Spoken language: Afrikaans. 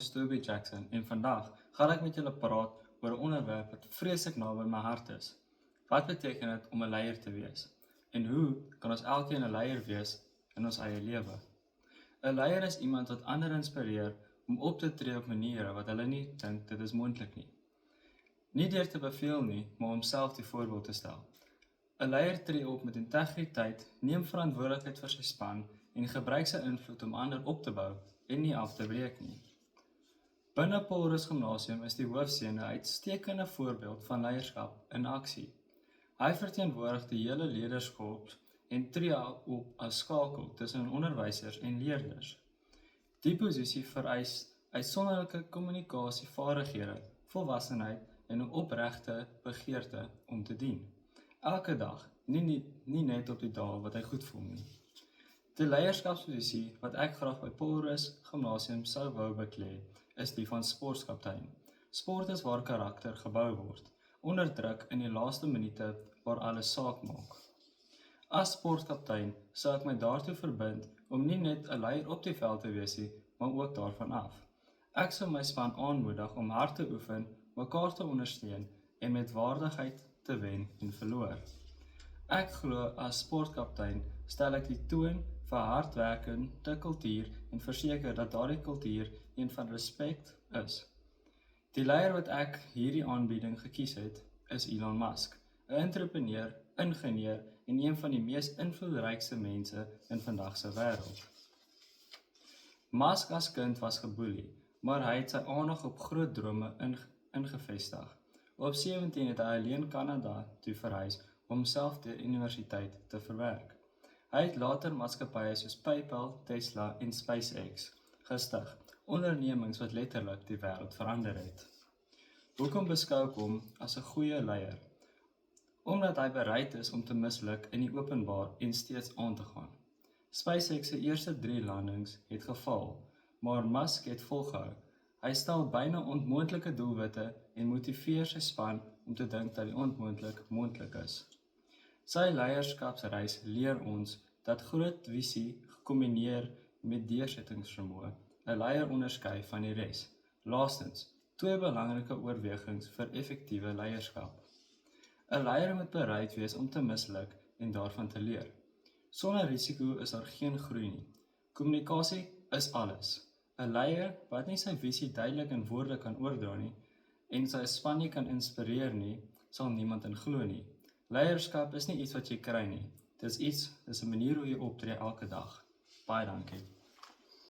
Toby Jackson en vandag gaan ek met julle praat oor 'n onderwerp wat vreeslik naby my hart is. Wat beteken dit om 'n leier te wees? En hoe kan ons elkeen 'n leier wees in ons eie lewe? 'n Leier is iemand wat ander inspireer om op te tree op maniere wat hulle nie dink dit is moontlik nie. Nie deur te beveel nie, maar om self die voorbeeld te stel. 'n Leier tree op met integriteit, neem verantwoordelikheid vir sy span en gebruik sy invloed om ander op te bou en nie af te breek nie. Binne Paulrus Gimnasium is die hoofseun 'n uitstekende voorbeeld van leierskap in aksie. Hy verteenwoordig die hele leierskap en tree op as skakel tussen onderwysers en leerders. Die posisie vereis uitsonderlike kommunikasievaardighede, volwassenheid en 'n opregte begeerte om te dien. Elke dag, nie net op die dae wat hy goed voel nie. Die leierskapsposisie wat ek graag by Paulrus Gimnasium sou wou beklee, is die van sportkaptein. Sport is waar karakter gebou word, onder druk in die laaste minute waar alles saak maak. As sportkaptein sou ek my daartoe verbind om nie net 'n leier op die veld te wees nie, maar ook daarvan af. Ek sou my span aanmoedig om hard te oefen, mekaar te ondersteun en met waardigheid te wen en verloor. Ek glo as sportkaptein stel ek die toon vir hardwerkende kultuur en verseker dat daardie kultuur een van respek is. Die leier wat ek hierdie aanbieding gekies het, is Elon Musk, 'n entrepreneur, ingenieur en een van die mees invloedrykste mense in vandag se wêreld. Musk as kind was geboelie, maar hy het sy aandag op groot drome ingevestig. Op 17 het hy alleen Kanada toe verhuis om homself deur universiteit te verwerk. Hy het later maatskappye soos PayPal, Tesla en SpaceX gestig, ondernemings wat letterlik die wêreld verander het. Hoekom beskou ek hom as 'n goeie leier? Omdat hy bereid is om te misluk in die openbaar en steeds aan te gaan. SpaceX se eerste 3 landings het gefaal, maar Musk het volgehou. Hy stel byna onmoontlike doelwitte en motiveer sy span om te dink dat die onmoontlik moontlik is. Sy leierskapsreis leer ons dat groot visie gekombineer met deursettingsvermoë 'n leier onderskei van die res. Laastens, 2 belangrike oorwegings vir effektiewe leierskap. 'n Leier moet bereid wees om te misluk en daarvan te leer. Sonder risiko is daar geen groei nie. Kommunikasie is alles. 'n Leier wat nie sy visie duidelik in woorde kan oordra nie en sy span nie kan inspireer nie, sal niemand in glo nie. Leierskap is nie iets wat jy kry nie. Dis 'n manier hoe jy optree elke dag. Baie dankie.